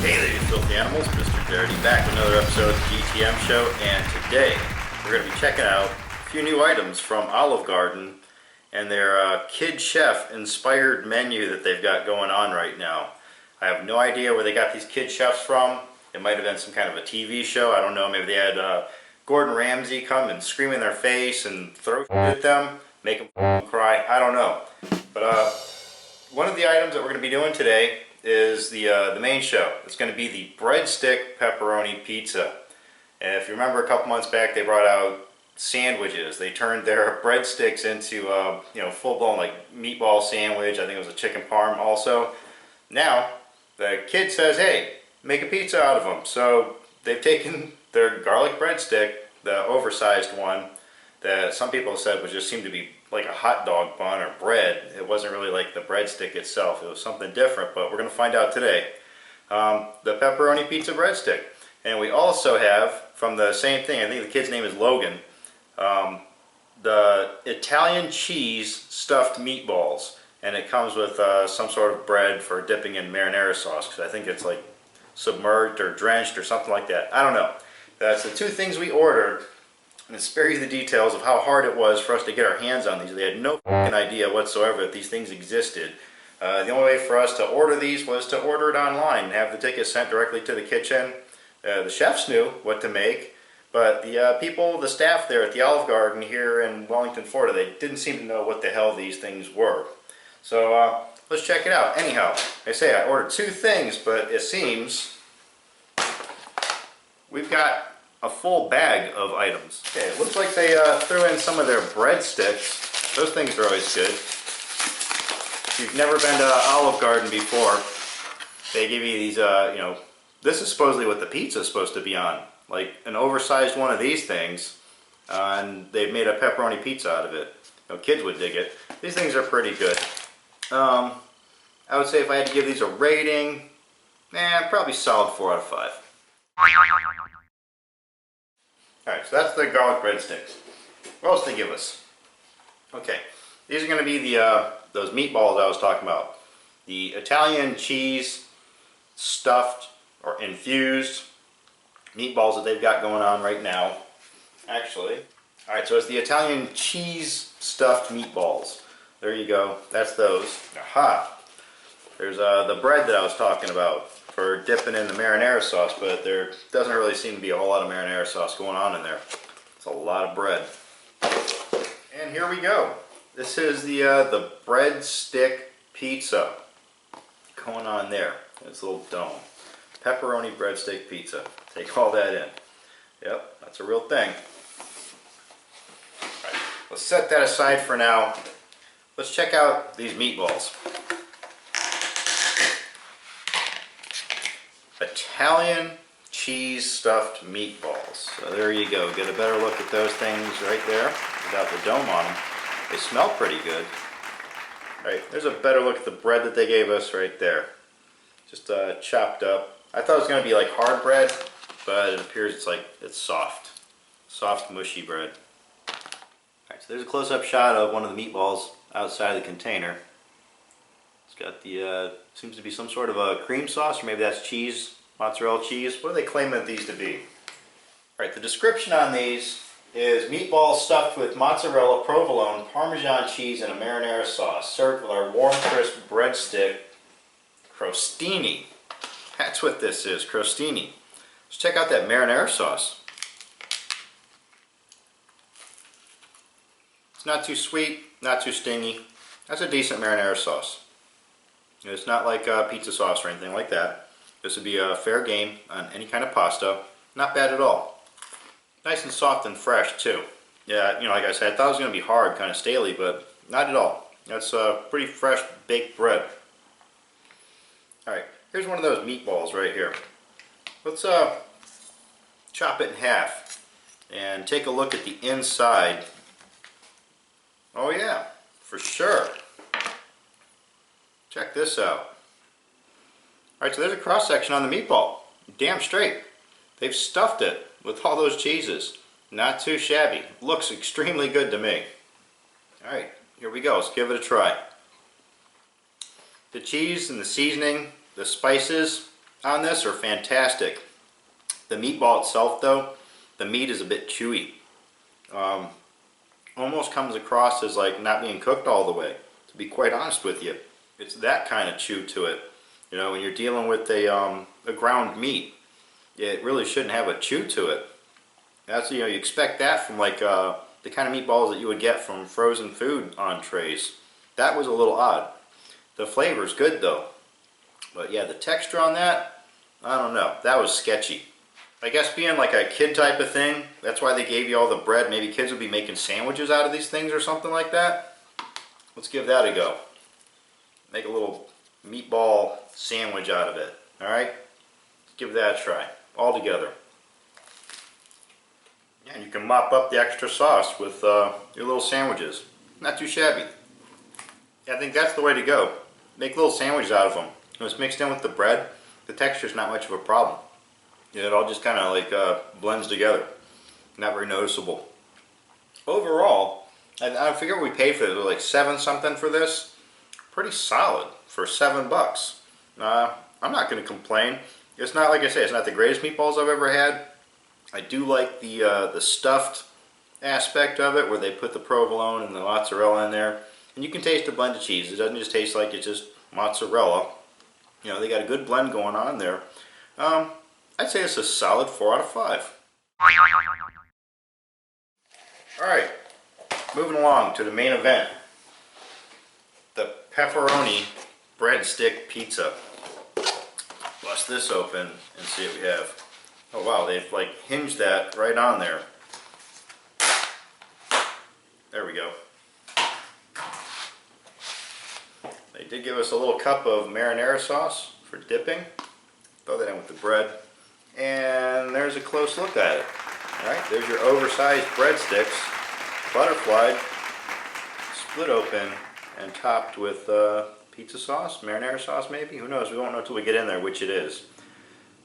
Hey there, you filthy animals. Mr. Dirty back with another episode of the GTM show, and today we're going to be checking out a few new items from Olive Garden and their Kid Chef inspired menu that they've got going on right now. I have no idea where they got these kid chefs from. It might have been some kind of a TV show. I don't know. Maybe they had Gordon Ramsay come and scream in their face and throw food at them, make them cry. I don't know. But one of the items that we're going to be doing today is the main show. It's going to be the Breadstick Pepperoni Pizza. And if you remember a couple months back, they brought out sandwiches. They turned their breadsticks into full-blown like meatball sandwich. I think it was a chicken parm also. Now the kid says, hey, make a pizza out of them. So they've taken their garlic breadstick, the oversized one that some people said was just seemed to be like a hot dog bun or bread. It wasn't really like the breadstick itself. It was something different, but we're going to find out today. The pepperoni pizza breadstick. And we also have, from the same thing, I think the kid's name is Logan, the Italian cheese stuffed meatballs. And it comes with some sort of bread for dipping in marinara sauce, because I think it's like submerged or drenched or something like that. I don't know. That's the two things we ordered. And to spare you the details of how hard it was for us to get our hands on these. They had no idea whatsoever that these things existed. The only way for us to order these was to order it online and have the ticket sent directly to the kitchen. The chefs knew what to make, but the people, the staff there at the Olive Garden here in Wellington, Florida, they didn't seem to know what the hell these things were. So let's check it out. Anyhow, I say I ordered two things, but it seems we've got a full bag of items. Okay, it looks like they threw in some of their breadsticks. Those things are always good. If you've never been to Olive Garden before, they give you these, this is supposedly what the pizza is supposed to be on. Like an oversized one of these things, and they've made a pepperoni pizza out of it. Kids would dig it. These things are pretty good. I would say if I had to give these a rating, probably solid 4 out of 5. Alright, so that's the garlic breadsticks. What else did they give us? Okay, these are going to be the those meatballs I was talking about. The Italian cheese stuffed or infused meatballs that they've got going on right now. Actually, alright, so it's the Italian cheese stuffed meatballs. There you go, that's those. Aha! There's the bread that I was talking about for dipping in the marinara sauce, but there doesn't really seem to be a whole lot of marinara sauce going on in there. It's a lot of bread. And here we go. This is the breadstick pizza going on there. This little dome. Pepperoni breadstick pizza. Take all that in. Yep, that's a real thing. All right, let's set that aside for now. Let's check out these meatballs. Italian cheese stuffed meatballs. So there you go. Get a better look at those things right there without the dome on them. They smell pretty good. Alright, there's a better look at the bread that they gave us right there. Just chopped up. I thought it was going to be like hard bread, but it appears it's soft. Soft, mushy bread. Alright, so there's a close-up shot of one of the meatballs outside of the container. It's got the, seems to be some sort of a cream sauce, or maybe that's cheese, mozzarella cheese. What are they claiming these to be? Alright, the description on these is meatballs stuffed with mozzarella, provolone, Parmesan cheese, and a marinara sauce, served with our warm, crisp breadstick, crostini. That's what this is, crostini. Let's check out that marinara sauce. It's not too sweet, not too stingy. That's a decent marinara sauce. It's not like pizza sauce or anything like that. This would be a fair game on any kind of pasta. Not bad at all. Nice and soft and fresh too. Yeah, like I said, I thought it was going to be hard, kind of staley, but not at all. That's pretty fresh baked bread. Alright, here's one of those meatballs right here. Let's chop it in half and take a look at the inside. Oh yeah, for sure. Check this out. Alright, so there's a cross section on the meatball. Damn straight. They've stuffed it with all those cheeses. Not too shabby. Looks extremely good to me. Alright, here we go. Let's give it a try. The cheese and the seasoning, the spices, on this are fantastic. The meatball itself though, the meat is a bit chewy. Almost comes across as like not being cooked all the way, to be quite honest with you. It's that kind of chew to it. You know, when you're dealing with a ground meat, it really shouldn't have a chew to it. That's, you know, you expect that from like the kind of meatballs that you would get from frozen food entrees. That was a little odd. The flavor's good though. But yeah, the texture on that, I don't know. That was sketchy. I guess being like a kid type of thing, that's why they gave you all the bread. Maybe kids would be making sandwiches out of these things or something like that. Let's give that a go. Make a little meatball sandwich out of it. Alright? Let's give that a try. All together. And you can mop up the extra sauce with your little sandwiches. Not too shabby. I think that's the way to go. Make little sandwiches out of them. When it's mixed in with the bread, the texture's not much of a problem. It all just kind of like blends together. Not very noticeable. Overall, I forget what we paid for this. It was like 7 something for this. Pretty solid for $7. I'm not going to complain. It's not, like I say, it's not the greatest meatballs I've ever had. I do like the stuffed aspect of it, where they put the provolone and the mozzarella in there. And you can taste the blended cheese. It doesn't just taste like it's just mozzarella. You know, they got a good blend going on there. I'd say it's a solid 4 out of 5. Alright, moving along to the main event. The pepperoni breadstick pizza. Bust this open and see what we have. Oh wow, they've like hinged that right on there. There we go. They did give us a little cup of marinara sauce for dipping. Throw that in with the bread. And there's a close look at it. Alright, there's your oversized breadsticks, butterflied, split open, and topped with pizza sauce, marinara sauce maybe? Who knows? We won't know until we get in there which it is.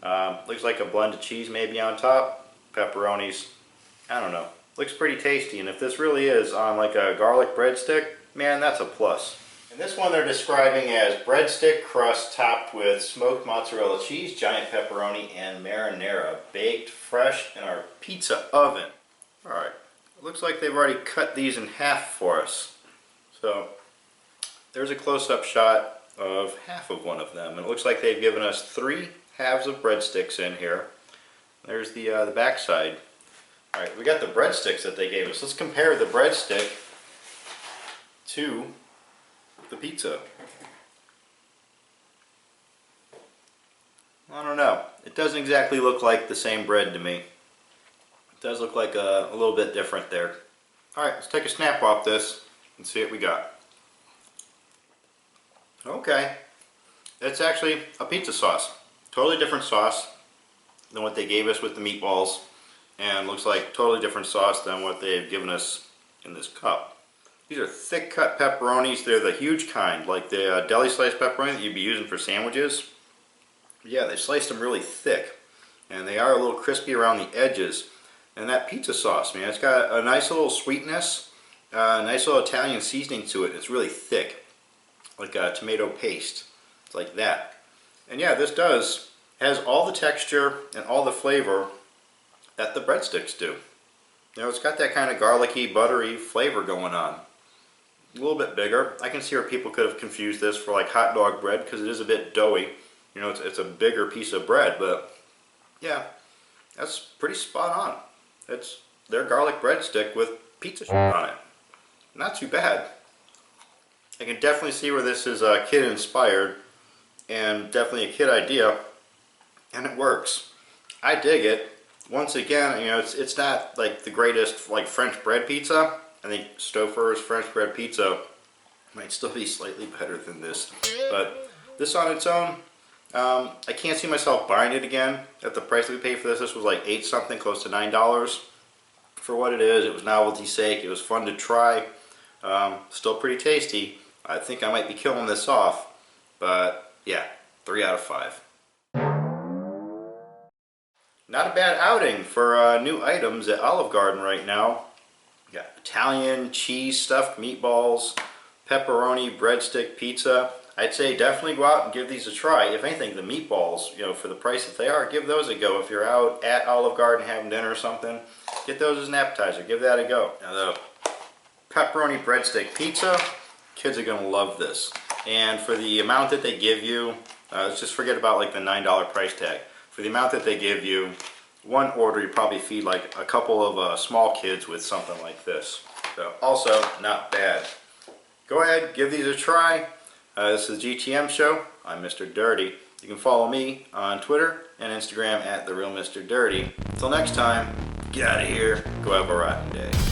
Looks like a blended cheese maybe on top, pepperonis, I don't know. Looks pretty tasty, and if this really is on like a garlic breadstick, man, that's a plus. And this one they're describing as breadstick crust topped with smoked mozzarella cheese, giant pepperoni, and marinara, baked fresh in our pizza oven. Alright, looks like they've already cut these in half for us. So, there's a close-up shot of half of one of them, and it looks like they've given us 3 halves of breadsticks in here. There's the back side. Alright, we got the breadsticks that they gave us. Let's compare the breadstick to the pizza. I don't know. It doesn't exactly look like the same bread to me. It does look like a little bit different there. Alright, let's take a snap off this and see what we got. Okay. It's actually a pizza sauce. Totally different sauce than what they gave us with the meatballs. And looks like totally different sauce than what they've given us in this cup. These are thick cut pepperonis. They're the huge kind, like the deli sliced pepperoni that you'd be using for sandwiches. Yeah, they sliced them really thick. And they are a little crispy around the edges. And that pizza sauce, man, it's got a nice little sweetness, a nice little Italian seasoning to it. It's really thick, like a tomato paste. It's like that. And yeah, this has all the texture and all the flavor that the breadsticks do. You know, it's got that kind of garlicky, buttery flavor going on. A little bit bigger. I can see where people could have confused this for like hot dog bread because it is a bit doughy. You know, it's a bigger piece of bread, but yeah, that's pretty spot on. It's their garlic breadstick with pizza on it. Not too bad. I can definitely see where this is kid inspired and definitely a kid idea, and it works. I dig it. Once again, you know, it's not like the greatest like French bread pizza. I think Stouffer's French bread pizza might still be slightly better than this, but this on its own, I can't see myself buying it again at the price that we paid for this. This was like 8 something, close to $9 for what it is. It was novelty's sake. It was fun to try. Still pretty tasty. I think I might be killing this off, but yeah, 3 out of 5. Not a bad outing for new items at Olive Garden right now. We got Italian cheese stuffed meatballs, pepperoni breadstick pizza. I'd say definitely go out and give these a try. If anything, the meatballs, for the price that they are, give those a go. If you're out at Olive Garden having dinner or something, get those as an appetizer. Give that a go. Now the pepperoni breadstick pizza, kids are going to love this. And for the amount that they give you, let's just forget about like the $9 price tag. For the amount that they give you, one order you probably feed like a couple of small kids with something like this. So also not bad. Go ahead, give these a try. This is the GTM Show. I'm Mr. Dirty. You can follow me on Twitter and Instagram at TheRealMrDirty. Until next time, get out of here. Go have a rotten day.